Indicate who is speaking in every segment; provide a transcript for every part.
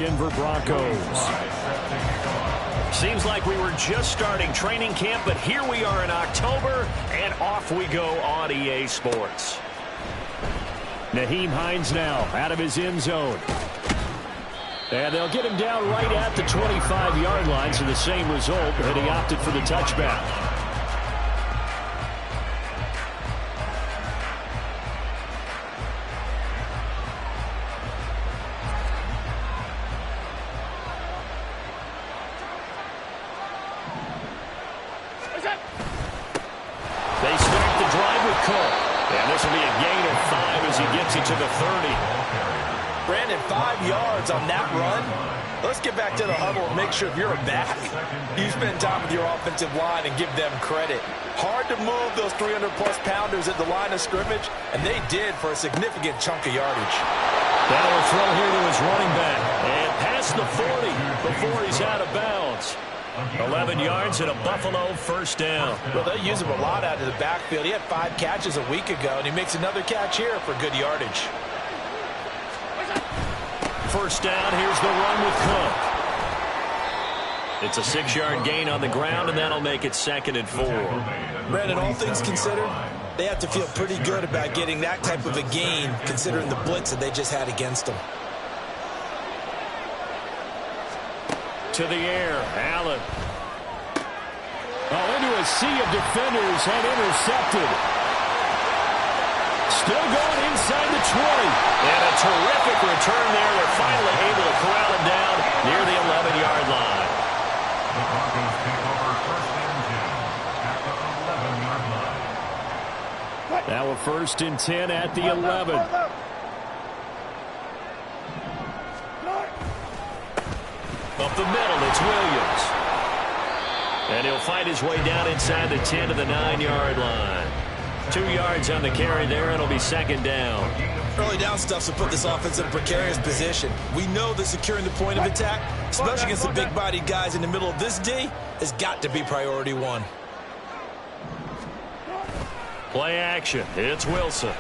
Speaker 1: Denver Broncos. Seems like we were just starting training camp, but here we are in October, and off we go on EA Sports. Nyheim Hines now out of his end zone. And they'll get him down right at the 25-yard line, so the same result, but he opted for the touchback. They start the drive with Cook. And this will be a gain of 5 as he gets it to the 30.
Speaker 2: Brandon, 5 yards on that run. Let's get back to the huddle and make sure if you're a back, you spend time with your offensive line and give them credit. Hard to move those 300-plus pounders at the line of scrimmage, and they did for a significant chunk of yardage.
Speaker 1: Now a throw here to his running back. And past the 40 before he's out of bounds. 11 yards and a Buffalo first down.
Speaker 2: Well, they use him a lot out of the backfield. He had 5 catches a week ago, and he makes another catch here for good yardage.
Speaker 1: First down, here's the run with Cook. It's a 6-yard gain on the ground, and that'll make it 2nd and 4.
Speaker 2: Brandon, all things considered, they have to feel pretty good about getting that type of a gain, considering the blitz that they just had against them.
Speaker 1: To the air, Allen. Oh, into a sea of defenders and intercepted. Still going inside the 20. And a terrific return there. They're finally able to corral him down near the 11-yard line.
Speaker 3: The Broncos take over 1st and 10 at the 11-yard line.
Speaker 1: Now a 1st and 10 at the 11. Up the middle, it's Williams. And he'll fight his way down inside the 10 to the 9-yard line. 2 yards on the carry there, and it'll be 2nd down.
Speaker 2: Early down stuff will put this offense in a precarious position. We know that securing the point of attack, especially against the big-bodied guys in the middle of this D, has got to be priority 1.
Speaker 1: Play action. It's Wilson.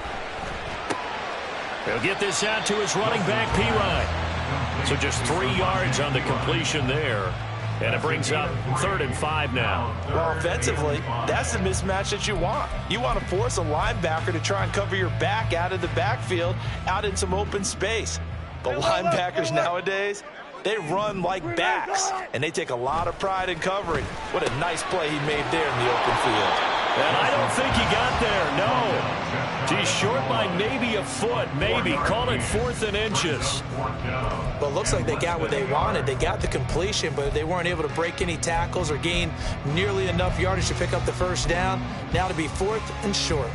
Speaker 1: He'll get this out to his running back, Pirine. So just 3 yards on the completion there. And it brings up 3rd and 5 now.
Speaker 2: Well, offensively, that's the mismatch that you want. You want to force a linebacker to try and cover your back out of the backfield, out in some open space. But linebackers nowadays, they run like backs, and they take a lot of pride in covering. What a nice play he made there in the open field.
Speaker 1: And I don't think he got there, no. He's short by maybe a foot, maybe. Call it 4th and inches.
Speaker 2: Well, it looks like they got what they wanted. They got the completion, but they weren't able to break any tackles or gain nearly enough yardage to pick up the first down. Now to be 4th and short.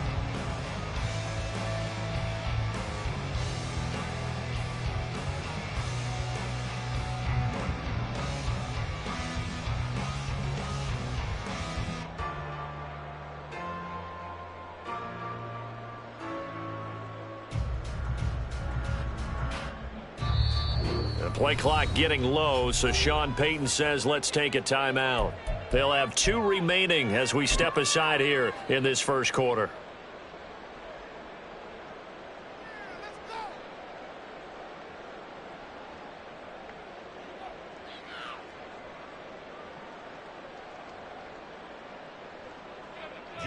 Speaker 1: Play clock getting low, so Sean Payton says let's take a timeout. They'll have 2 remaining as we step aside here in this first quarter.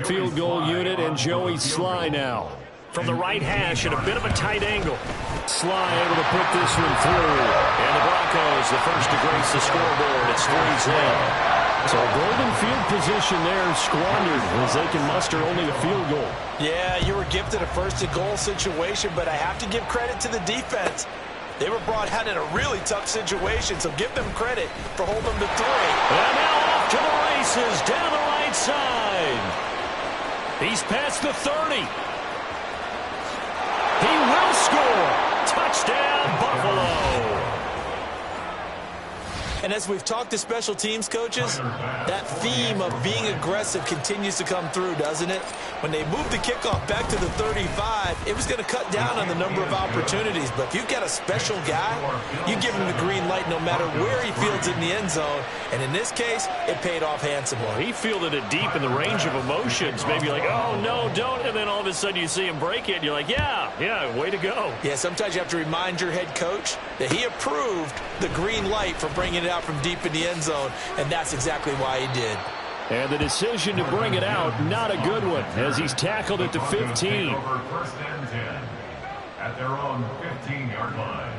Speaker 1: Field goal unit and Joey Sly now. From the right hash at a bit of a tight angle. Sly able to put this one through. And the Broncos, the first to grace the scoreboard. It's 3-0. So a golden field position there squandered as they can muster only a field goal.
Speaker 2: Yeah, you were gifted a first-and-goal situation, but I have to give credit to the defense. They were brought out in a really tough situation, so give them credit for holding them to 3.
Speaker 1: And now off to the races down the right side. He's past the 30. He will score. Touchdown, Buffalo.
Speaker 2: And as we've talked to special teams coaches, that theme of being aggressive continues to come through, doesn't it? When they moved the kickoff back to the 35, it was going to cut down on the number of opportunities. But if you've got a special guy, you give him the green light no matter where he fields in the end zone. And in this case, it paid off handsomely.
Speaker 1: Well, he fielded it deep in the range of emotions. Maybe like, oh, no, don't. And then all of a sudden you see him break it. And you're like, yeah, way to go.
Speaker 2: Yeah, sometimes you have to remind your head coach that he approved the green light for bringing it out from deep in the end zone, and that's exactly why he did.
Speaker 1: And the decision to bring it out, not a good one, as he's tackled at the 15.
Speaker 3: Over first and 10 at their own 15-yard line.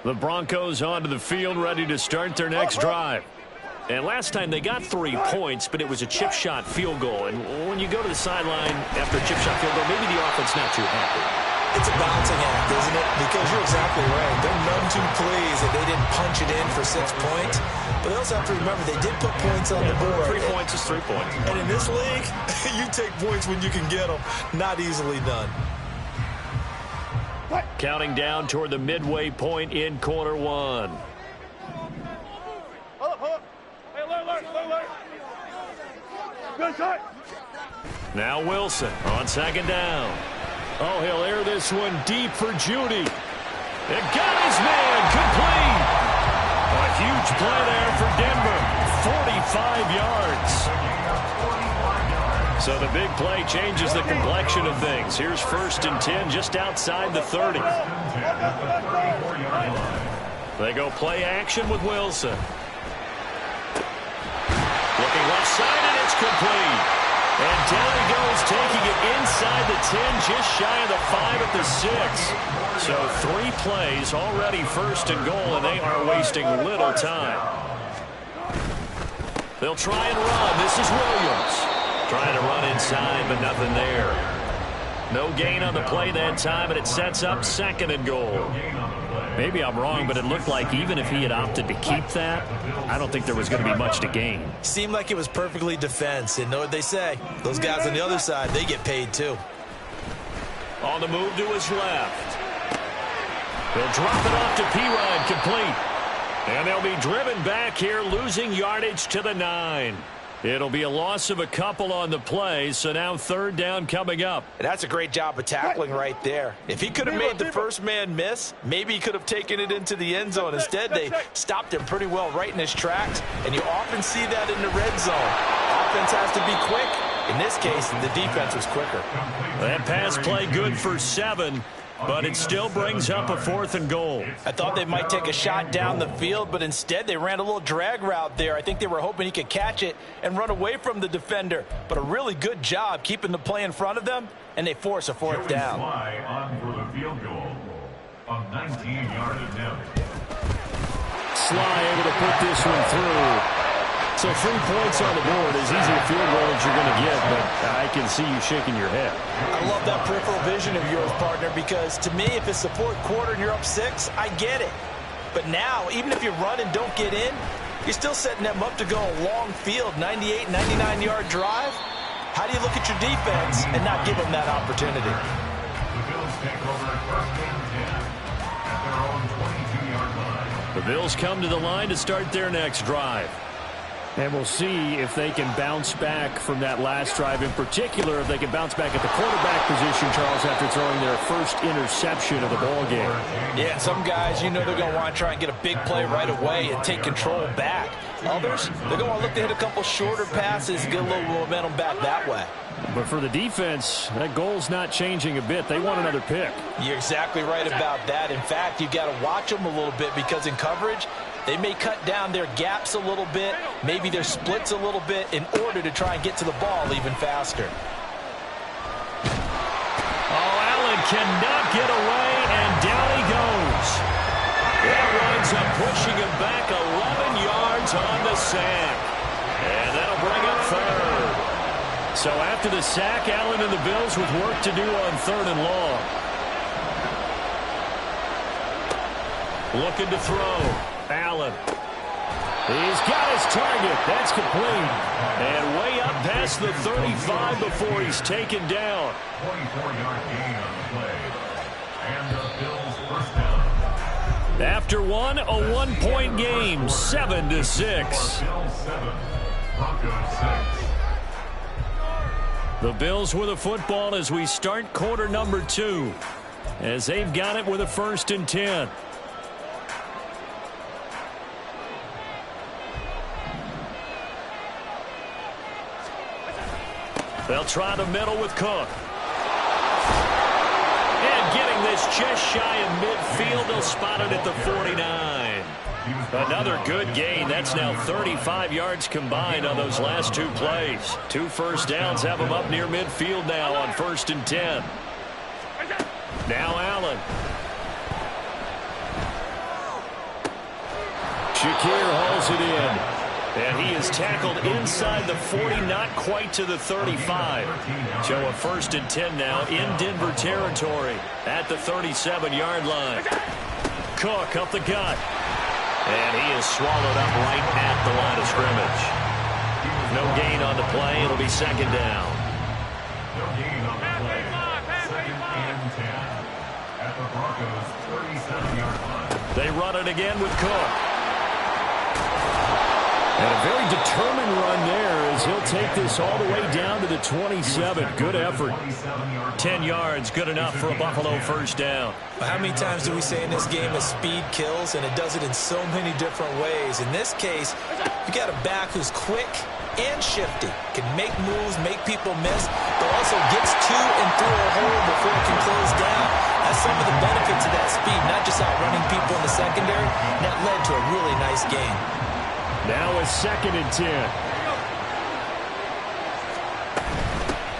Speaker 1: The Broncos onto the field, ready to start their next drive. And last time they got 3 points, but it was a chip shot field goal. And when you go to the sideline after a chip shot field goal, maybe the offense not too happy.
Speaker 2: It's a balancing act, isn't it? Because you're exactly right. They're none too pleased that they didn't punch it in for 6 points. But they also have to remember they did put points on the board.
Speaker 1: 3 points is 3 points.
Speaker 2: And in this league, you take points when you can get them. Not easily done.
Speaker 1: Counting down toward the midway point in quarter one. Now Wilson on second down. Oh, he'll air this one deep for Judy. It got his man complete. A huge play there for Denver. 45 yards. So the big play changes the complexion of things. Here's first and 10 just outside the 30. They go play action with Wilson. Looking left side, and it's complete. And down he goes, taking it inside the 10, just shy of the 5 at the 6. So 3 plays, already first and goal, and they are wasting little time. They'll try and run. This is Williams. Trying to run inside, but nothing there. No gain on the play that time, and it sets up second and goal. Maybe I'm wrong, but it looked like even if he had opted to keep that, I don't think there was going to be much to gain.
Speaker 2: Seemed like it was perfectly defense. And know what they say? Those guys on the other side, they get paid too.
Speaker 1: On the move to his left. They'll drop it off to Pirine, complete. And they'll be driven back here, losing yardage to the 9. It'll be a loss of a couple on the play, so now third down coming up.
Speaker 2: And that's a great job of tackling right there. If he could have made the first man miss, maybe he could have taken it into the end zone. Instead, they stopped him pretty well right in his tracks, and you often see that in the red zone. Offense has to be quick. In this case, the defense was quicker.
Speaker 1: That pass play good for 7. But it still brings up a 4th and goal.
Speaker 2: I thought they might take a shot down the field, but instead they ran a little drag route there. I think they were hoping he could catch it and run away from the defender. But a really good job keeping the play in front of them, and they force a 4th down.
Speaker 3: Sly on for the field goal. A 19-yard attempt.
Speaker 1: Sly able to put this one through. So 3 points on the board, as easy a field goal as you're going to get, but I can see you shaking your head.
Speaker 2: I love that peripheral vision of yours, partner, because to me, if it's the 4th quarter and you're up 6, I get it. But now, even if you run and don't get in, you're still setting them up to go a long field, 98, 99-yard drive. How do you look at your defense and not give them that opportunity?
Speaker 3: The Bills take over first and 10 at their own 22-yard line.
Speaker 1: The Bills come to the line to start their next drive. And we'll see if they can bounce back from that last drive. In particular, if they can bounce back at the quarterback position, Charles, after throwing their first interception of the ball game.
Speaker 2: Yeah, some guys, you know they're going to want to try and get a big play right away and take control back. Others, they're going to want to look to hit a couple shorter passes and get a little momentum back that way.
Speaker 1: But for the defense, that goal's not changing a bit. They want another pick.
Speaker 2: You're exactly right about that. In fact, you've got to watch them a little bit because in coverage, they may cut down their gaps a little bit, maybe their splits a little bit in order to try and get to the ball even faster.
Speaker 1: Oh, Allen cannot get away, and down he goes. That winds up pushing him back 11 yards on the sack. And that'll bring up third. So after the sack, Allen and the Bills with work to do on 3rd and long. Looking to throw. Allen. He's got his target. That's complete. And way up past the 35 before he's taken down.
Speaker 3: 24-yard gain on the played. And the Bills first down.
Speaker 1: After one, a 1-point game, 7-6.
Speaker 3: Bills 7, Broncos 6.
Speaker 1: The Bills with the football as we start quarter number 2, as they've got it with a 1st and 10. They'll try the middle with Cook. And getting this just shy of midfield, they'll spot it at the 49. Another good gain. That's now 35 yards combined on those last 2 plays. 2 first downs have them up near midfield now on 1st and 10. Now Allen. Shakir hauls it in. And he is tackled inside the 40, not quite to the 35. So a 1st and 10 now in Denver territory at the 37-yard line. Cook up the gut. And he is swallowed up right at the line of scrimmage. No gain on the play. It'll be 2nd down.
Speaker 3: No gain on the play. 2nd and 10. At the Broncos 37-yard line.
Speaker 1: They run it again with Cook. And a very determined run there as he'll take this all the way down to the 27. Good effort. 10 yards, good enough for a Buffalo 1st down.
Speaker 2: How many times do we say in this game that speed kills, and it does it in so many different ways? In this case, you got a back who's quick and shifty, can make moves, make people miss, but also gets to and through a hole before it can close down. That's some of the benefits of that speed, not just outrunning people in the secondary. And that led to a really nice game.
Speaker 1: Now a 2nd and 10.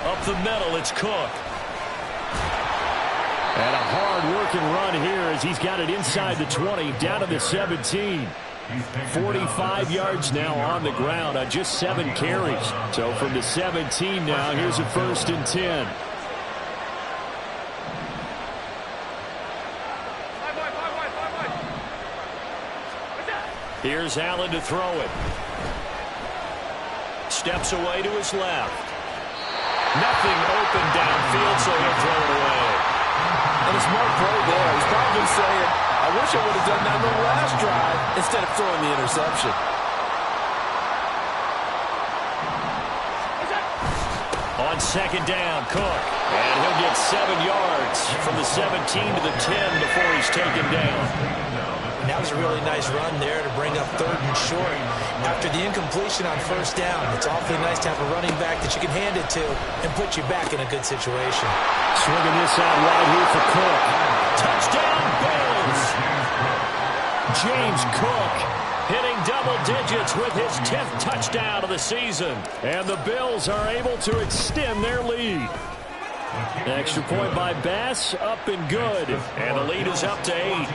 Speaker 1: Up the middle, it's Cook. And a hard-working run here as he's got it inside the 20, down to the 17. 45 yards now on the ground on just 7 carries. So from the 17 now, here's a 1st and 10. Here's Allen to throw it. Steps away to his left. Nothing open downfield, so he'll throw it away.
Speaker 4: And a smart play there. He's probably saying, I wish I would have done that on the last drive instead of throwing the interception.
Speaker 1: On 2nd down, Cook. And he'll get 7 yards from the 17 to the 10 before he's taken down.
Speaker 2: And that was a really nice run there to bring up 3rd and short. After the incompletion on 1st down, it's awfully nice to have a running back that you can hand it to and put you back in a good situation.
Speaker 1: Swinging this out right here for Cook. Touchdown, Bills! James Cook hitting double digits with his 10th touchdown of the season. And the Bills are able to extend their lead. Extra point by Bass, up and good. And the lead is up to 8.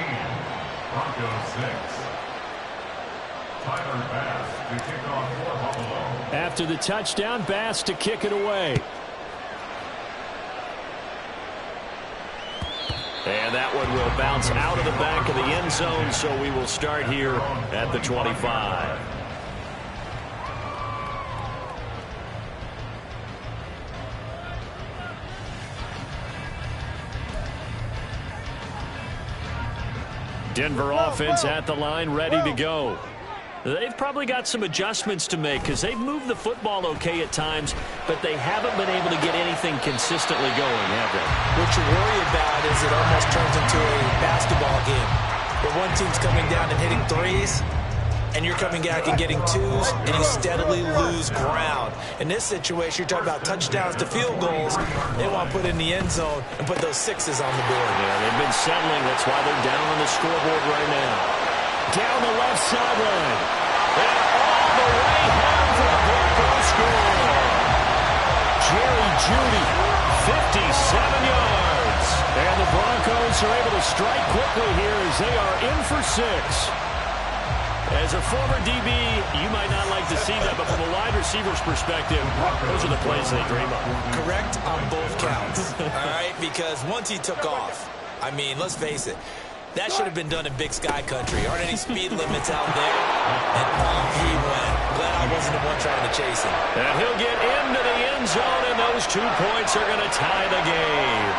Speaker 3: Broncos 6. Tyler Bass to kick off for Buffalo.
Speaker 1: After the touchdown, Bass to kick it away. And that one will bounce out of the back of the end zone, so we will start here at the 25. Denver offense at the line, ready to go. They've probably got some adjustments to make because they've moved the football okay at times, but they haven't been able to get anything consistently going, have they?
Speaker 2: What you worry about is it almost turns into a basketball game where one team's coming down and hitting threes, and you're coming back and getting twos, and you steadily lose ground. In this situation, you're talking about touchdowns to field goals. They want to put in the end zone and put those 6s on the board.
Speaker 1: Yeah, they've been settling. That's why they're down on the scoreboard right now. Down the left sideline. And all the way home for the Broncos score. Jerry Jeudy, 57 yards. And the Broncos are able to strike quickly here as they are in for 6. As a former DB, you might not like to see that, but from a wide receiver's perspective, those are the plays they dream of.
Speaker 2: Correct on both counts, all right? Because once he took off, I mean, let's face it, that should have been done in Big Sky Country. Aren't any speed limits out there? And off he went. Glad I wasn't the one trying to chase him.
Speaker 1: And he'll get into the end zone, and those 2 points are going to tie the game.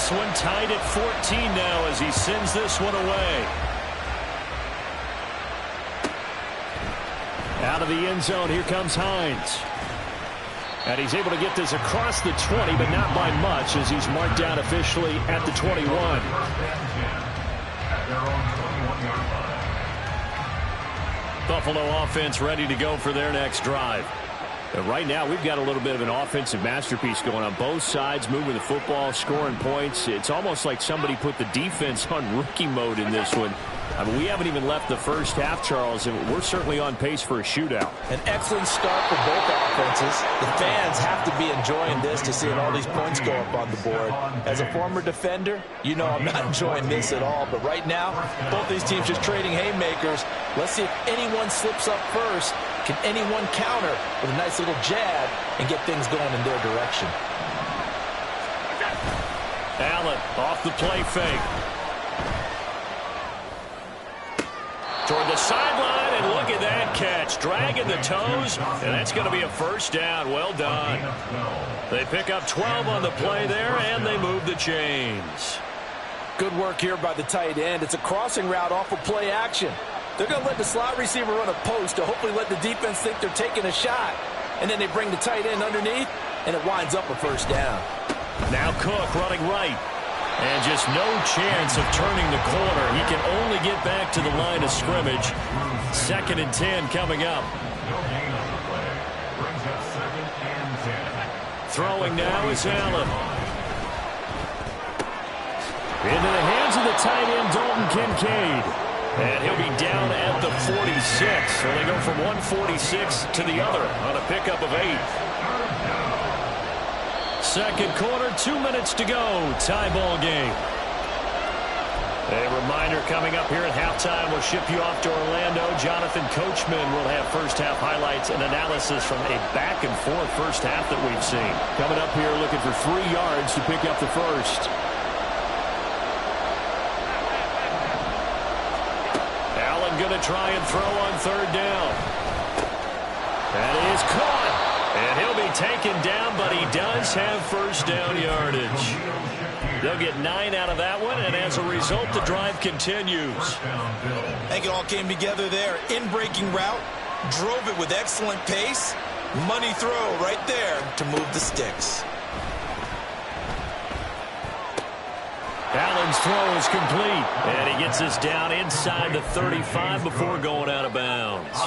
Speaker 1: This one tied at 14 now as he sends this one away. Out of the end zone, here comes Hines. And he's able to get this across the 20, but not by much as he's marked down officially at the 21. Buffalo offense ready to go for their next drive. Right now, we've got a little bit of an offensive masterpiece going on. Both sides moving the football, scoring points. It's almost like somebody put the defense on rookie mode in this one. I mean, we haven't even left the first half, Charles, and we're certainly on pace for a shootout.
Speaker 4: An excellent start for both offenses. The fans have to be enjoying this to seeing all these points go up on the board. As a former defender, you know I'm not enjoying this at all. But right now, both these teams just trading haymakers. Let's see if anyone slips up first. Can anyone counter with a nice little jab and get things going in their direction?
Speaker 1: Allen off the play fake. Toward the sideline, and look at that catch. Dragging the toes, and that's going to be a first down. Well done. They pick up 12 on the play there, and they move the chains.
Speaker 4: Good work here by the tight end. It's a crossing route off of play action. They're going to let the slot receiver run a post to hopefully let the defense think they're taking a shot. And then they bring the tight end underneath, and it winds up a first down.
Speaker 1: Now Cook running right. And just no chance of turning the corner. He can only get back to the line of scrimmage. 2nd and 10 coming up. Throwing now is Allen. Into the hands of the tight end, Dalton Kincaid. And he'll be down at the 46. So they go from 146 to the other on a pickup of 8. Second quarter, 2 minutes to go. Tie ball game. A reminder coming up here at halftime. We'll ship you off to Orlando. Jonathan Coachman will have first half highlights and analysis from a back and forth first half that we've seen. Coming up here looking for 3 yards to pick up the first. Allen going to try and throw on 3rd down. That is caught. And he'll be taken down, but he does have first down yardage. They'll get 9 out of that one, and as a result, the drive continues.
Speaker 2: I think it all came together there. In-breaking route, drove it with excellent pace. Money throw right there to move the sticks.
Speaker 1: Allen's throw is complete, and he gets us down inside the 35 before going out of bounds.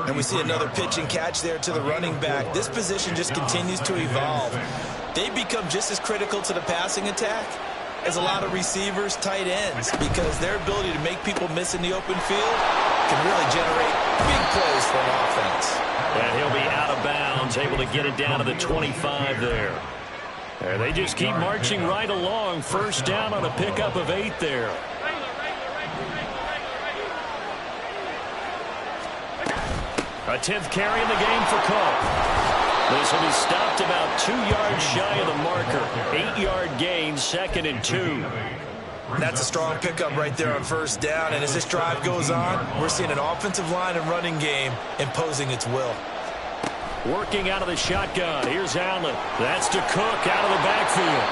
Speaker 2: And we see another pitch and catch there to the running back. This position just continues to evolve. They become just as critical to the passing attack as a lot of receivers, tight ends, because their ability to make people miss in the open field can really generate big plays for an offense.
Speaker 1: And he'll be out of bounds, able to get it down to the 25 there. And they just keep marching right along. First down on a pickup of 8 there. A 10th carry in the game for Cook. This will be stopped about 2 yards shy of the marker. 8-yard gain, 2nd and 2.
Speaker 2: That's a strong pickup right there on first down. And as this drive goes on, we're seeing an offensive line and running game imposing its will.
Speaker 1: Working out of the shotgun. Here's Allen. That's to Cook out of the backfield.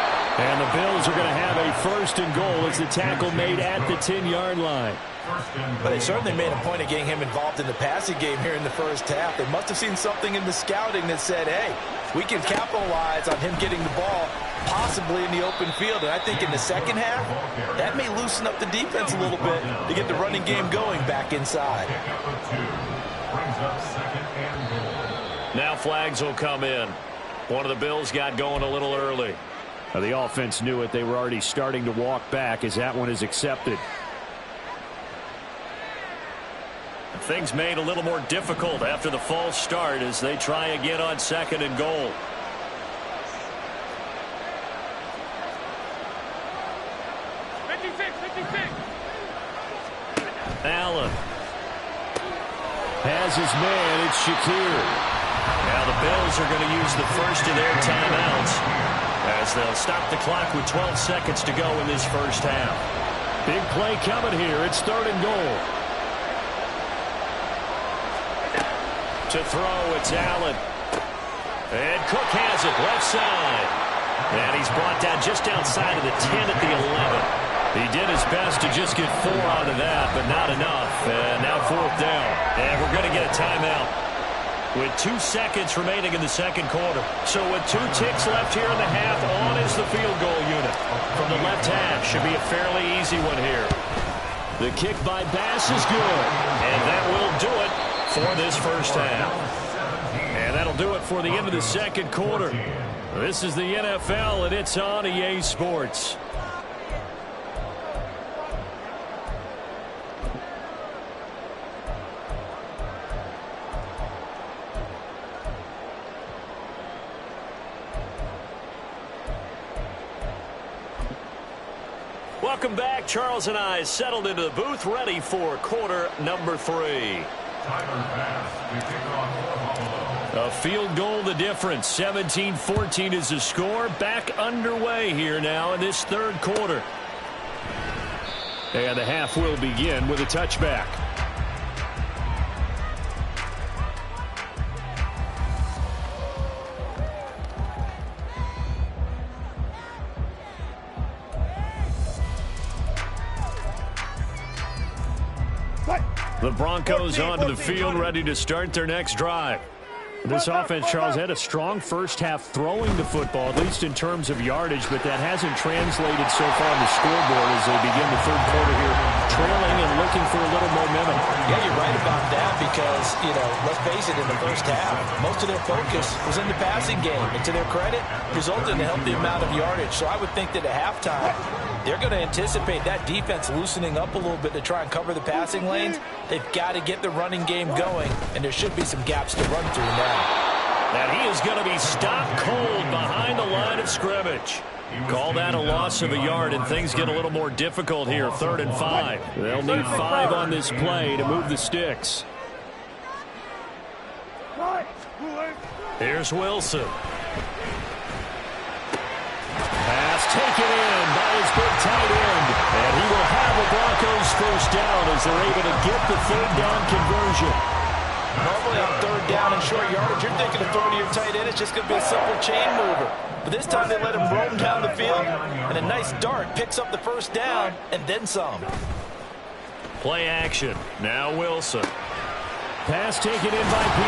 Speaker 1: And the Bills are going to have a 1st and goal as the tackle made at the 10-yard line.
Speaker 4: But they certainly made a point of getting him involved in the passing game here in the first half. They must have seen something in the scouting that said, hey, we can capitalize on him getting the ball possibly in the open field. And I think in the second half, that may loosen up the defense a little bit to get the running game going back inside.
Speaker 1: Now flags will come in. One of the Bills got going a little early. The offense knew it. They were already starting to walk back as that one is accepted. Things made a little more difficult after the false start as they try again on 2nd and goal. Allen has his man. It's Shakir. Now the Bills are going to use the first of their timeouts as they'll stop the clock with 12 seconds to go in this first half. Big play coming here. It's 3rd and goal. To throw, it's Allen. And Cook has it left side. And he's brought down just outside of the 10 at the 11. He did his best to just get 4 out of that, but not enough. And now 4th down. And we're going to get a timeout with 2 seconds remaining in the second quarter. So with 2 ticks left here in the half, on is the field goal unit. From the left half, should be a fairly easy one here. The kick by Bass is good. And that will do it for this first half. And that'll do it for the end of the second quarter. This is the NFL, and it's on EA Sports. Welcome back. Charles and I settled into the booth, ready for quarter number 3. A field goal the difference. 17-14 is the score. Back underway here now in this third quarter. And the half will begin with a touchback. The Broncos onto the field, ready to start their next drive. This offense, Charles, had a strong first half throwing the football, at least in terms of yardage, but that hasn't translated so far on the scoreboard as they begin the third quarter here, trailing and looking for a little momentum.
Speaker 4: Yeah, you're right about that because, let's face it, in the first half, most of their focus was in the passing game. And to their credit, resulted in a healthy amount of yardage. So I would think that at halftime, they're going to anticipate that defense loosening up a little bit to try and cover the passing lanes. They've got to get the running game going, and there should be some gaps to run through now.
Speaker 1: And he is going to be stopped cold behind the line of scrimmage. Call that a loss of a yard, and things get a little more difficult here. 3rd and 5. They'll need 5 on this play to move the sticks. Here's Wilson. Pass taken in by his big tight end. And he will have a Broncos first down as they're able to get the 3rd down conversion.
Speaker 4: Normally on 3rd down and short yardage, you're thinking of throwing to your tight end. It's just going to be a simple chain mover. But this time they let him roam down the field, and a nice dart picks up the first down and then some.
Speaker 1: Play action. Now Wilson. Pass taken in by P.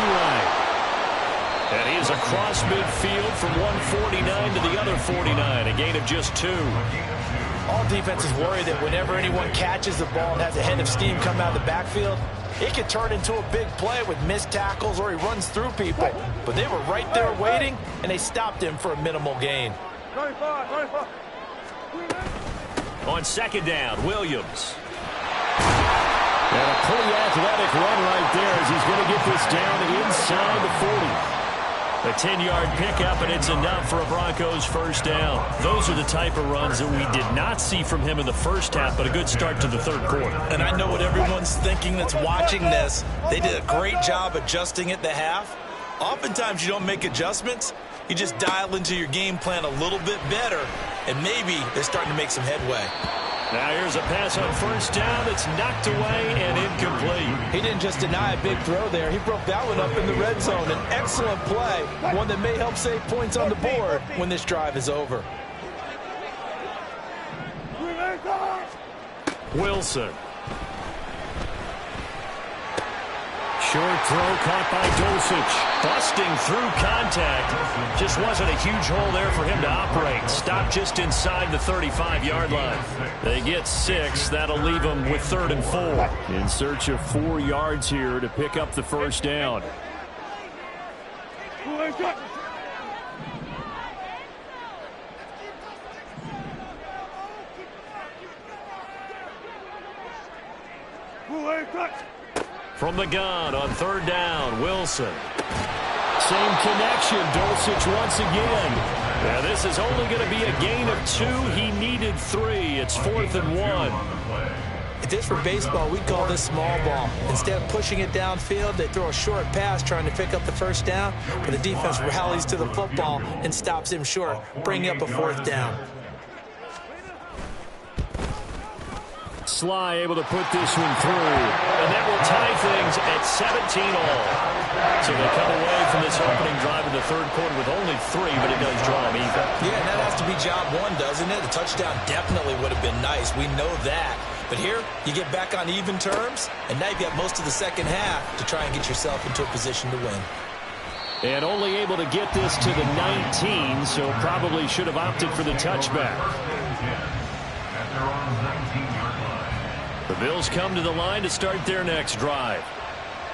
Speaker 1: And he is across midfield from 149 to the other 49, a gain of just 2.
Speaker 4: All defenses worry that whenever anyone catches the ball and has a head of steam come out of the backfield, it could turn into a big play with missed tackles or he runs through people. But they were right there waiting, and they stopped him for a minimal gain.
Speaker 1: On 2nd down, Williams. And a pretty athletic run right there as he's going to get this down inside the 40. A 10-yard pickup, and it's enough for a Broncos first down. Those are the type of runs that we did not see from him in the first half, but a good start to the third quarter.
Speaker 4: And I know what everyone's thinking that's watching this. They did a great job adjusting at the half. Oftentimes you don't make adjustments. You just dial into your game plan a little bit better, and maybe they're starting to make some headway.
Speaker 1: Now here's a pass on first down that's knocked away and incomplete.
Speaker 4: He didn't just deny a big throw there. He broke that one up in the red zone. An excellent play, one that may help save points on the board when this drive is over.
Speaker 1: Wilson. Short throw caught by Dulcich. Busting through contact. Just wasn't a huge hole there for him to operate. Stopped just inside the 35-yard line. They get 6. That'll leave them with 3rd and 4. In search of 4 yards here to pick up the first down. From the gun on 3rd down, Wilson. Same connection, Dulcich once again. Now this is only going to be a gain of 2. He needed 3. It's 4th and 1.
Speaker 4: If this were baseball, we'd call this small ball. Instead of pushing it downfield, they throw a short pass trying to pick up the first down, but the defense rallies to the football and stops him short, bringing up a 4th down.
Speaker 1: Sly able to put this one through. And that will tie things at 17 all. So they come away from this opening drive in the third quarter with only 3, but it does draw them even.
Speaker 4: Yeah, that has be job one, doesn't it? A touchdown definitely would have been nice. We know that. But here, you get back on even terms, and now you've got most of the second half to try and get yourself into a position to win.
Speaker 1: And only able to get this to the 19, so probably should have opted for the touchback. The Bills come to the line to start their next drive.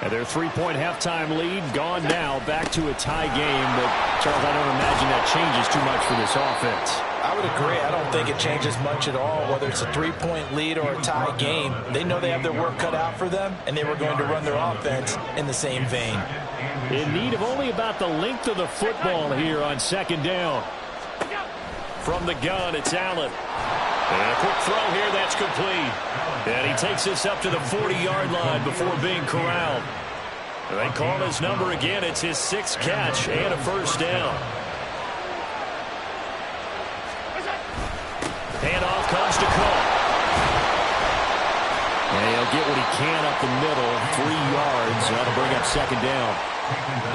Speaker 1: And their 3-point halftime lead gone now, back to a tie game. But, Charles, I don't imagine that changes too much for this offense.
Speaker 4: I would agree. I don't think it changes much at all, whether it's a 3-point lead or a tie game. They know they have their work cut out for them, and they were going to run their offense in the same vein.
Speaker 1: In need of only about the length of the football here on second down. From the gun, it's Allen. And a quick throw here, that's complete. And he takes this up to the 40-yard line before being corralled. And they call his number again. It's his 6th catch and a first down. Handoff comes to Cook. And he'll get what he can up the middle, 3 yards. That'll bring up second down.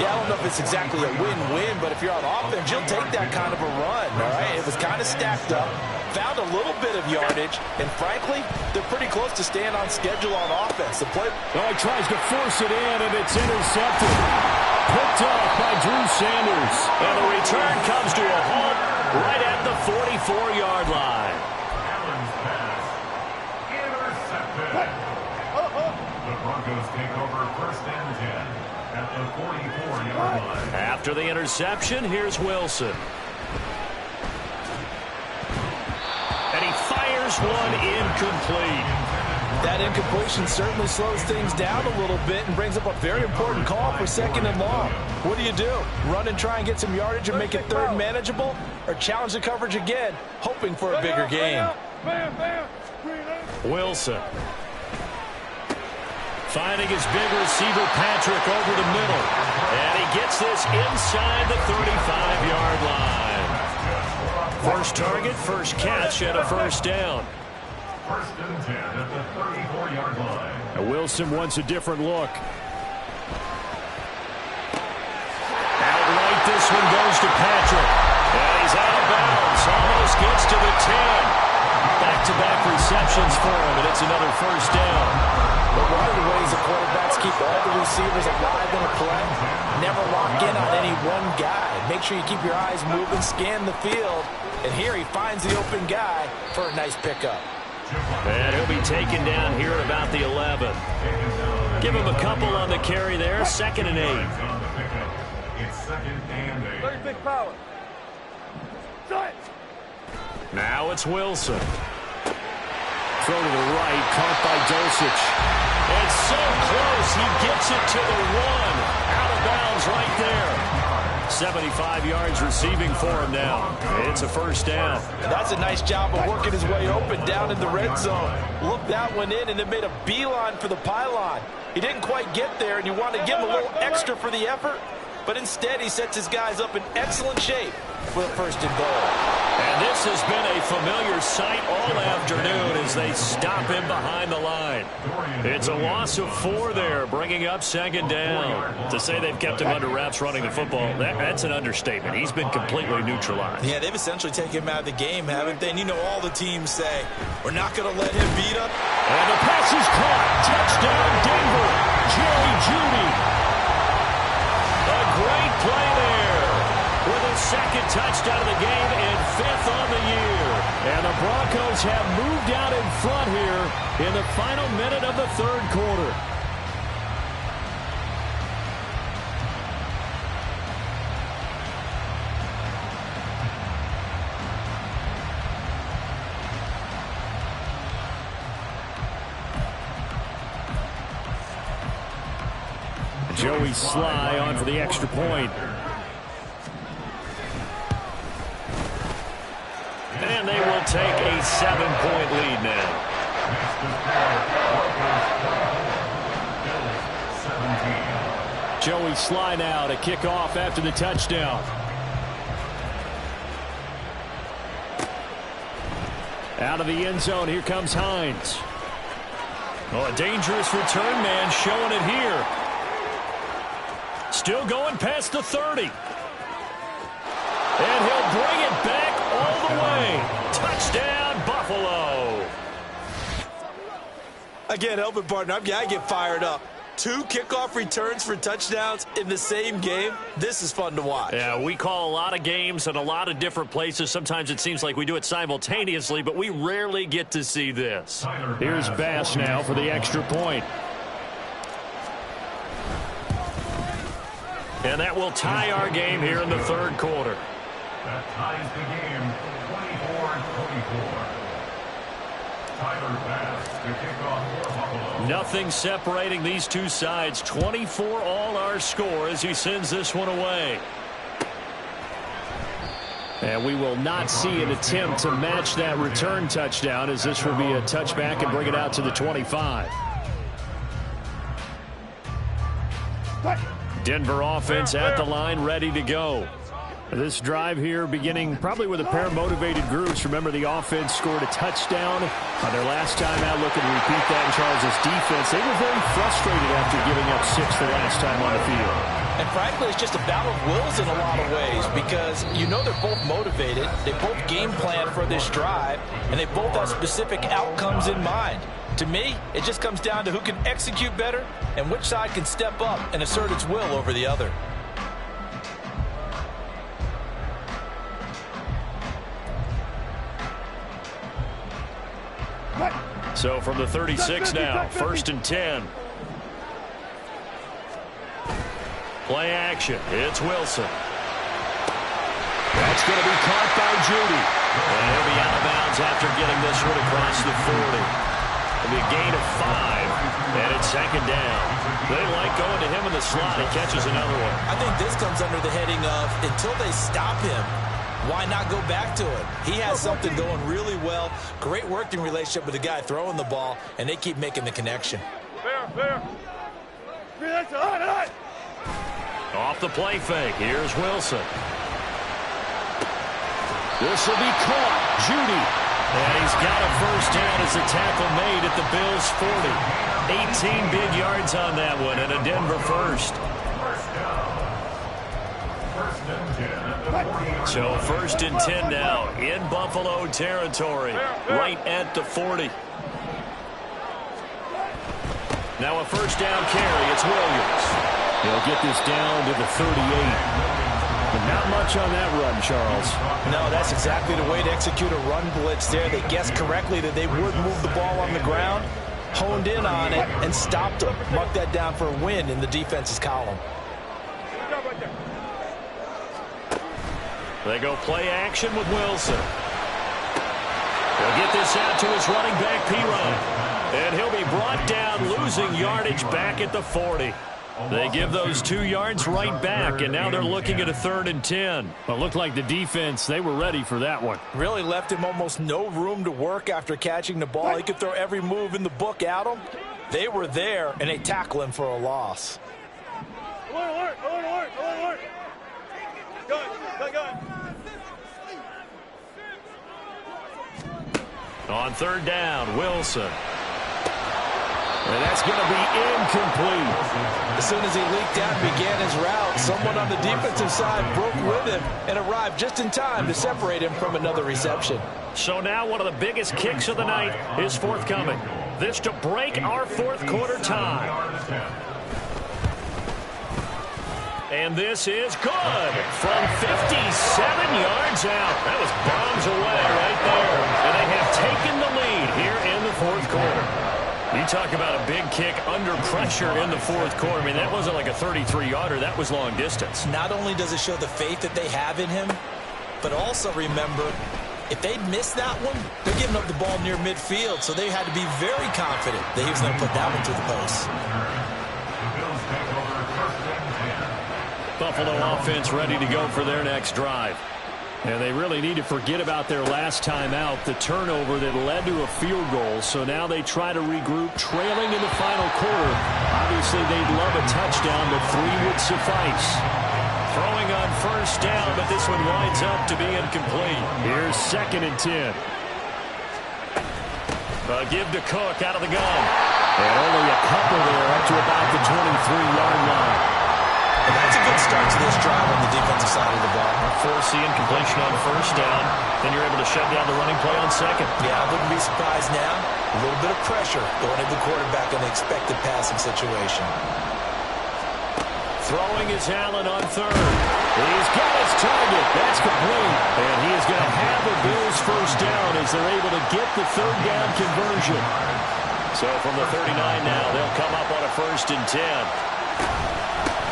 Speaker 4: Yeah, I don't know if it's exactly a win-win, but if you're on offense, you'll take that kind of a run, all right? It was kind of stacked up, found a little bit of yardage, and frankly, they're pretty close to staying on schedule on offense. The play.
Speaker 1: Oh, he tries to force it in, and it's intercepted. Picked off by Drew Sanders. And the return comes to a halt right at the 44-yard line.
Speaker 3: Allen's pass intercepted. The Broncos take over 1st and 10 at the 44-yard line.
Speaker 1: After the interception, here's Wilson. And he fires one incomplete.
Speaker 4: That incompletion certainly slows things down a little bit and brings up a very important call for 2nd and long. What do? Run and try and get some yardage and make it 3rd manageable? Or challenge the coverage again, hoping for a bigger gain?
Speaker 1: Wilson. Finding his big receiver, Patrick, over the middle. And he gets this inside the 35-yard line. First target, first catch, and a first down.
Speaker 3: 1st and 10 at the 34-yard line.
Speaker 1: And Wilson wants a different look. Outright, this one goes to Patrick. And he's out of bounds. Almost gets to the 10. Back-to-back receptions for him, and it's another first down.
Speaker 4: But one of the ways the quarterbacks keep all the receivers alive in a play, never lock in on any one guy. Make sure you keep your eyes moving, scan the field, and here he finds the open guy for a nice pickup.
Speaker 1: And he'll be taken down here at about the 11. Give him a couple on the carry there, 2nd and 8.
Speaker 3: It's 2nd and 8.
Speaker 5: Very big power.
Speaker 1: Now it's Wilson. Throw to the right, caught by Dulcich. It's so close, he gets it to the 1. Out of bounds right there. 75 yards receiving for him now. It's a first down.
Speaker 4: And that's a nice job of working his way open down in the red zone. Looked that one in and then made a beeline for the pylon. He didn't quite get there, and you want to give him a little extra for the effort. But instead, he sets his guys up in excellent shape for the 1st and goal.
Speaker 1: And this has been a familiar sight all afternoon as they stop him behind the line. It's a loss of 4 there, bringing up 2nd down. To say they've kept him under wraps running the football, that's an understatement. He's been completely neutralized.
Speaker 4: Yeah, they've essentially taken him out of the game, haven't they? And you know all the teams say, we're not going to let him beat up.
Speaker 1: And the pass is caught. Touchdown, Denver. Jerry Jeudy. A great play there. With a 2nd touchdown of the game and 5th on the year. And the Broncos have moved out in front here in the final minute of the 3rd quarter. Joey Sly on for the extra point. And they will take a 7-point lead now. Joey Sly now to kick off after the touchdown. Out of the end zone, here comes Hines. Oh, a dangerous return man showing it here. Still going past the 30. And he'll bring it back all the
Speaker 4: I can't help it, partner. I get fired up. 2 kickoff returns for touchdowns in the same game. This is fun to watch.
Speaker 1: Yeah, we call a lot of games in a lot of different places. Sometimes it seems like we do it simultaneously, but we rarely get to see this. Here's Bass now for the extra point. And that will tie our game here in the third quarter.
Speaker 3: That ties the game 24-24. Tyler Bass to kick off for Buffalo.
Speaker 1: Nothing separating these two sides. 24 all our score as he sends this one away. And we will not see an attempt to match that return touchdown, as this will be a touchback and bring it out to the 25. Denver offense at the line, ready to go. This drive here beginning probably with a pair of motivated groups. Remember, the offense scored a touchdown on their last time out. Looking to repeat that in Charles' defense. They were very frustrated after giving up 6 the last time on the field.
Speaker 4: And frankly, it's just a battle of wills in a lot of ways, because you know they're both motivated. They both game plan for this drive, and they both have specific outcomes in mind. To me, it just comes down to who can execute better and which side can step up and assert its will over the other.
Speaker 1: So from the 36 now, 1st and 10. Play action. It's Wilson. That's going to be caught by Judy. And he'll be out of bounds after getting this one across the 40. It'll be a gain of 5, and it's 2nd down. They like going to him in the slot. He catches another one.
Speaker 4: I think this comes under the heading of, until they stop him, why not go back to it? He has something going really well. Great working relationship with the guy throwing the ball, and they keep making the connection.
Speaker 1: Off the play fake. Here's Wilson. This will be caught. Judy. And he's got a first down as the tackle made at the Bills' 40. 18 big yards on that one, and a Denver first. So 1st and 10 now in Buffalo territory, right at the 40. Now a first down carry. It's Williams. He'll get this down to the 38. But not much on that run, Charles.
Speaker 4: No, that's exactly the way to execute a run blitz there. They guessed correctly that they would move the ball on the ground, honed in on it, and stopped them. Mark that down for a win in the defense's column.
Speaker 1: They go play action with Wilson. He'll get this out to his running back, P-Ryan. And he'll be brought down, losing yardage back at the 40. They give those 2 yards right back, and now they're looking at a 3rd and 10.
Speaker 5: Well, it looked like the defense, they were ready for that one.
Speaker 4: Really left him almost no room to work after catching the ball. He could throw every move in the book at him. They were there, and they tackle him for a loss.
Speaker 1: On 3rd down, Wilson. And that's going to be incomplete.
Speaker 4: As soon as he leaked out and began his route, someone on the defensive side broke with him and arrived just in time to separate him from another reception.
Speaker 1: So now one of the biggest kicks of the night is forthcoming. This to break our 4th quarter tie. And this is good from 57 yards out. That was bombs away right there. And they have taken the lead here in the 4th quarter. You talk about a big kick under pressure in the 4th quarter. I mean, that wasn't like a 33-yarder. That was long distance.
Speaker 4: Not only does it show the faith that they have in him, but also remember, if they'd missed that one, they're giving up the ball near midfield, so they had to be very confident that he was going to put that one through the post.
Speaker 1: Buffalo offense ready to go for their next drive.
Speaker 5: And they really need to forget about their last time out, the turnover that led to a field goal. So now they try to regroup, trailing in the final quarter. Obviously, they'd love a touchdown, but 3 would suffice.
Speaker 1: Throwing on 1st down, but this one winds up to be incomplete.
Speaker 5: Here's 2nd and 10.
Speaker 1: A give to Cook out of the gun.
Speaker 5: And only a couple there up to about the 23-yard line.
Speaker 4: And that's a good start to this drive on the defensive side of the ball.
Speaker 5: Force the incompletion on first down. Then you're able to shut down the running play on second.
Speaker 4: Yeah, I wouldn't be surprised now. A little bit of pressure going into the quarterback in the expected passing situation.
Speaker 5: Throwing is Allen on third. He's got his target. That's complete. And he is going to have the Bills first down as they're able to get the third down conversion. So from the 39 now, they'll come up on a 1st and 10.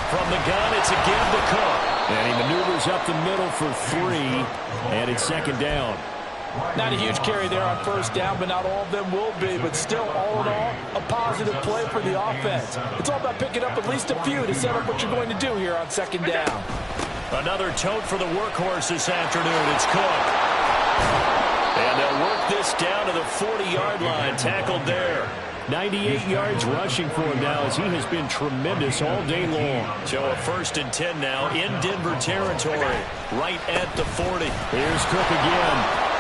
Speaker 5: From the gun, it's a give to Cook. And he maneuvers up the middle for 3. And it's 2nd down.
Speaker 4: Not a huge carry there on first down, but not all of them will be. But still, all in all, a positive play for the offense. It's all about picking up at least a few to set up what you're going to do here on 2nd down.
Speaker 5: Another tote for the workhorse this afternoon. It's Cook. And they'll work this down to the 40-yard line. Tackled there. 98 yards rushing for him now as he has been tremendous all day long. So a 1st and 10 now in Denver territory. Right at the 40. Here's Cook again.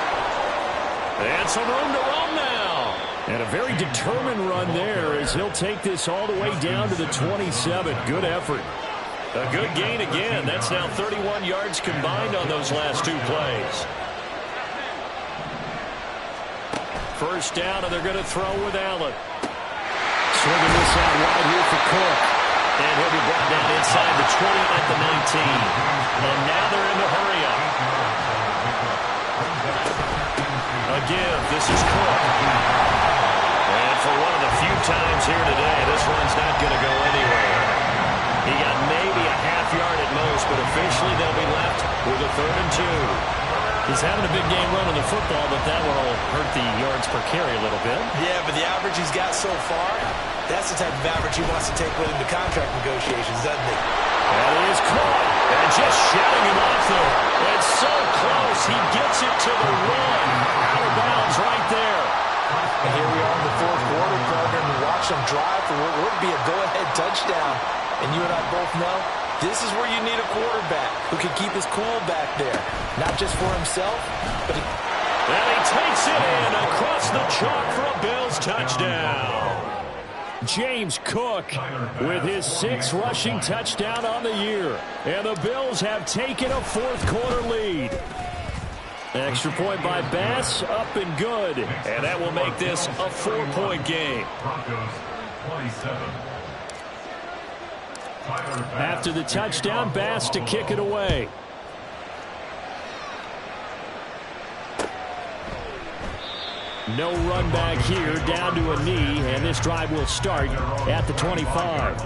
Speaker 5: And some room to run now. And a very determined run there as he'll take this all the way down to the 27. Good effort. A good gain again. That's now 31 yards combined on those last 2 plays. First down, and they're going to throw with Allen. Swinging this out wide here for Cook. And he'll be brought down inside the 20 at the 19. And now they're in the hurry-up. Again, this is Cook. And for one of the few times here today, this one's not going to go anywhere. He got maybe a half yard at most, but officially they'll be left with a 3rd and 2. He's having a big game running the football, but that will hurt the yards per carry a little bit.
Speaker 4: Yeah, but the average he's got so far, that's the type of average he wants to take with him to contract negotiations, doesn't he?
Speaker 5: That is caught. And just shutting him off there. It's so close. He gets it to the 1. Out of bounds right there.
Speaker 4: And here we are in the 4th quarter, program, and watch them drive for what would be a go-ahead touchdown. And you and I both know this is where you need a quarterback who can keep his cool back there. Not just for himself, but he...
Speaker 5: And he takes it in across the chalk for a Bills touchdown. James Cook with his 6th rushing touchdown on the year. And the Bills have taken a 4th quarter lead. Extra point by Bass, up and good. And that will make this a 4-point game.
Speaker 3: Broncos 27.
Speaker 5: After the touchdown, Bass to kick it away. No run back here, down to a knee, and this drive will start at the 25.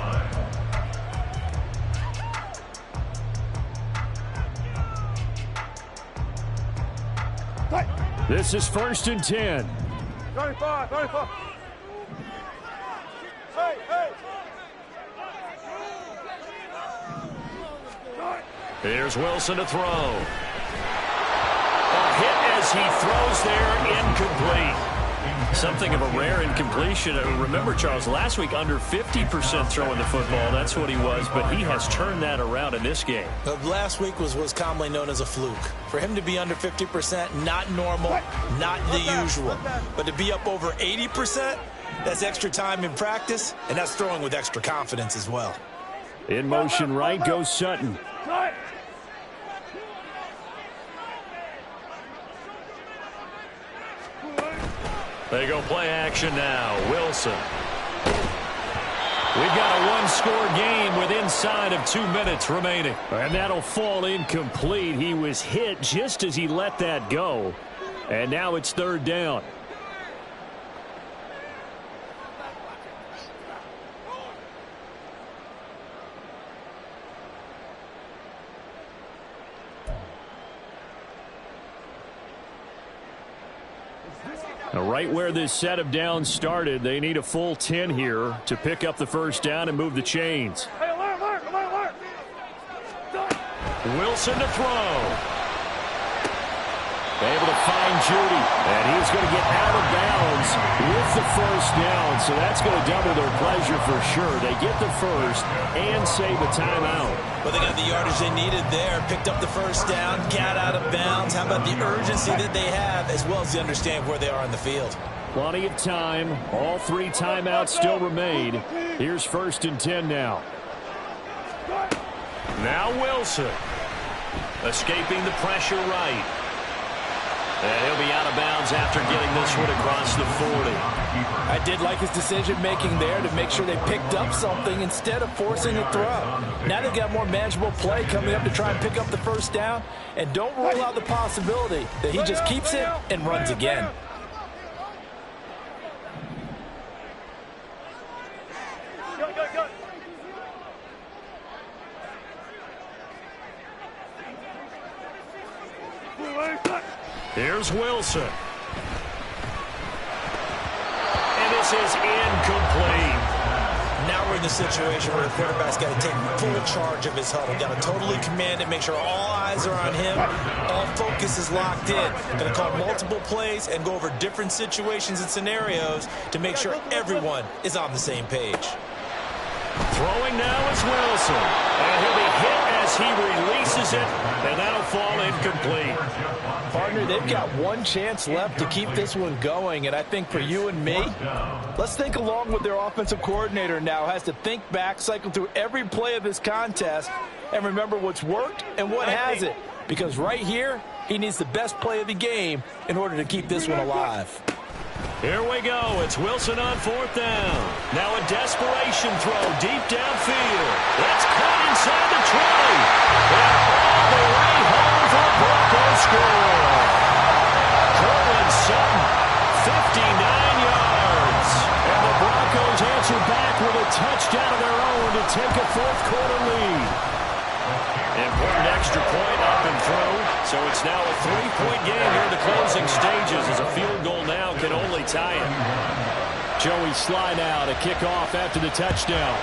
Speaker 5: This is 1st and 10.
Speaker 6: 35. Hey.
Speaker 5: Here's Wilson to throw. A hit as he throws there, incomplete. Something of a rare incompletion. Remember, Charles, last week under 50% throwing the football. That's what he was, but he has turned that around in this game.
Speaker 4: Last week was commonly known as a fluke. For him to be under 50%, not normal, not the usual. But to be up over 80%, that's extra time in practice, and that's throwing with extra confidence as well.
Speaker 5: In motion right goes Sutton. They go play action now. Wilson. We've got a one-score game with inside of 2 minutes remaining. And that'll fall incomplete. He was hit just as he let that go. And now it's 3rd down. Right where this set of downs started, they need a full 10 here to pick up the first down and move the chains.
Speaker 6: Hey, alert.
Speaker 5: Wilson to throw. Able to find Judy, and he's going to get out of bounds with the first down, so that's going to double their pleasure for sure. They get the first and save a timeout.
Speaker 4: Well, they got the yardage they needed there, picked up the first down, got out of bounds. How about the urgency that they have, as well as they understand where they are in the field?
Speaker 5: Plenty of time. All 3 timeouts still remain. Here's 1st and 10 now.
Speaker 1: Now Wilson. Escaping the pressure right. And he'll be out of bounds after getting this one across the 40.
Speaker 4: I did like his decision-making there to make sure they picked up something instead of forcing a throw. Now they've got more manageable play coming up to try and pick up the first down. And don't rule out the possibility that he just keeps it and runs again.
Speaker 1: Here's Wilson. And this is incomplete.
Speaker 2: Now we're in the situation where the quarterback's got to take full charge of his huddle. Got to totally command it, make sure all eyes are on him. All focus is locked in. Going to call multiple plays and go over different situations and scenarios to make sure everyone is on the same page.
Speaker 1: Throwing now is Wilson. And he'll be hit as he releases it. And that'll fall incomplete.
Speaker 4: Partner, they've got one chance left to keep this one going, and I think for you and me, let's think along with their offensive coordinator now. Has to think back, cycle through every play of this contest, and remember what's worked and what hasn't. Because right here, he needs the best play of the game in order to keep this one alive.
Speaker 1: Here we go. It's Wilson on 4th down. Now a desperation throw deep downfield. That's caught inside the 20. And all the way home for a Broncos score. Cortland Sutton, 59 yards. And the Broncos answer back with a touchdown of their own to take a fourth-quarter lead. Important extra point up and through. So it's now a 3-point game here in the closing stages as a field goal now can only tie it.
Speaker 5: Joey Sly now to kick off after the touchdown.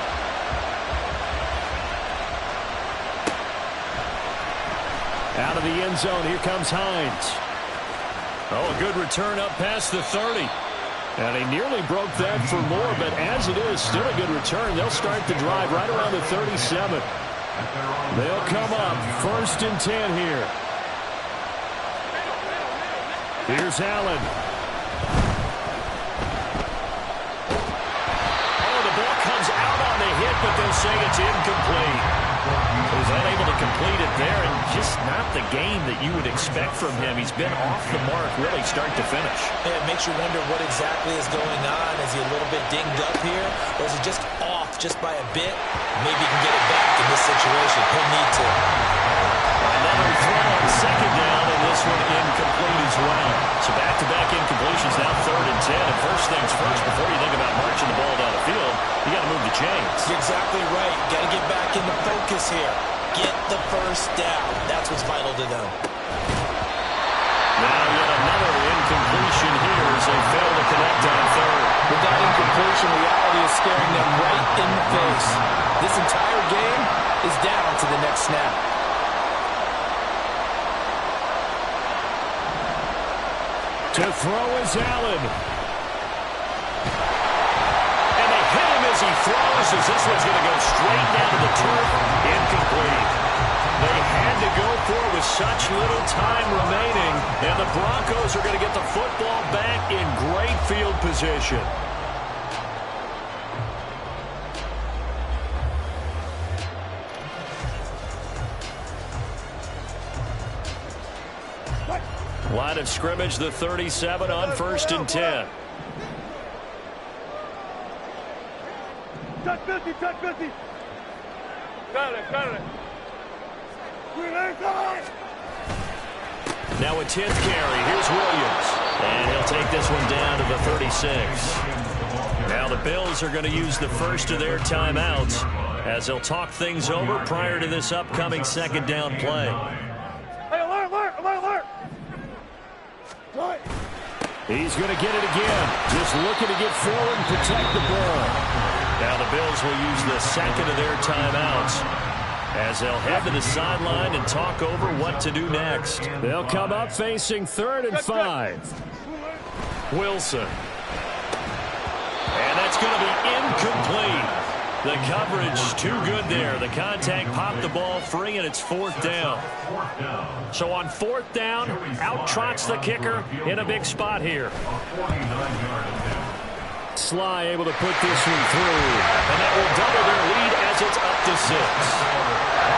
Speaker 5: Out of the end zone, here comes Hines. Oh, a good return up past the 30. And he nearly broke that for more, but as it is, still a good return. They'll start the drive right around the 37. They'll come up 1st and 10 here. Here's Allen.
Speaker 1: Oh, the ball comes out on the hit, but they'll say it's incomplete. He's unable to complete it there, and just not the game that you would expect from him. He's been off the mark really start to finish.
Speaker 2: Yeah, it makes you wonder what exactly is going on. Is he a little bit dinged up here, or is he just off just by a bit? Maybe he can get it back in this situation. He'll need to.
Speaker 1: Another throw on 2nd down, and this one incomplete as well. So back-to-back incompletions, now 3rd and 10. And first things first, before you think about marching the ball down the field, you got to move the chains.
Speaker 2: You're exactly right. Got to get back into focus here. Get the first down. That's what's vital to them.
Speaker 1: Now yet another incompletion here as they fail to connect on 3rd.
Speaker 4: With that incompletion, reality is staring them right in the face. This entire game is down to the next snap.
Speaker 5: To throw is Allen.
Speaker 1: And they hit him as he throws, as this one's going to go straight down to the turf. Incomplete. They had to go for it with such little time remaining, and the Broncos are going to get the football back in great field position. Line of scrimmage, the 37 on 1st and 10.
Speaker 6: Touch 50, touch 50. Got it, got it.
Speaker 1: Now a 10th carry. Here's Williams. And he'll take this one down to the 36. Now the Bills are going to use the first of their timeouts as they'll talk things over prior to this upcoming 2nd down play.
Speaker 6: Hey, alert, alert, alert, alert. Right.
Speaker 5: He's going to get it again. Just looking to get forward and protect the ball.
Speaker 1: Now the Bills will use the 2nd of their timeouts as they'll head to the sideline and talk over what to do next.
Speaker 5: They'll come up facing 3rd and 5.
Speaker 1: Wilson. And that's going to be incomplete. The coverage too good there. The contact popped the ball free, and it's 4th down. So on 4th down, out trots the kicker in a big spot here.
Speaker 5: Sly able to put this one through.
Speaker 1: And that will double their lead as it's up to 6.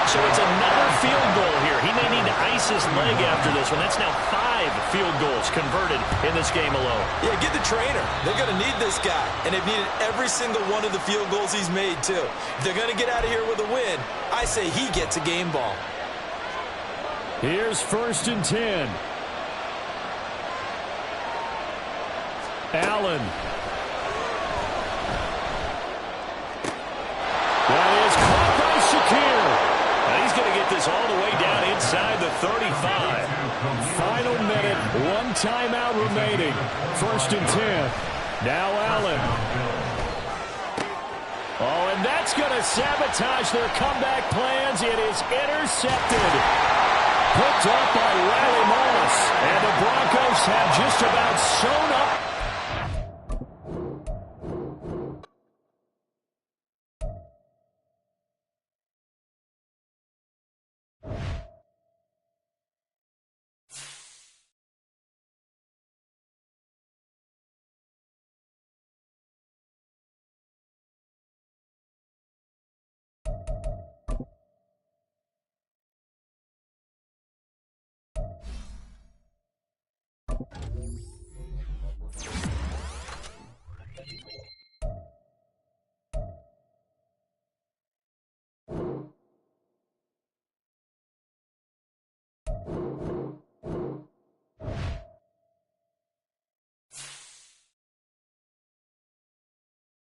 Speaker 1: So it's another field goal here. He may need to ice his leg after this one. That's now 5 field goals converted in this game alone.
Speaker 4: Yeah, get the trainer. They're going to need this guy. And they've needed every single one of the field goals he's made, too. If they're going to get out of here with a win, I say he gets a game ball.
Speaker 5: Here's 1st and 10. Allen. That is caught by Shakir.
Speaker 1: Now he's going to get this all the way down inside the 35.
Speaker 5: Final minute, 1 timeout remaining. 1st and 10. Now Allen. Oh, and that's going to sabotage their comeback plans. It is intercepted. Picked up by Riley Moss. And the Broncos have just about sewn up.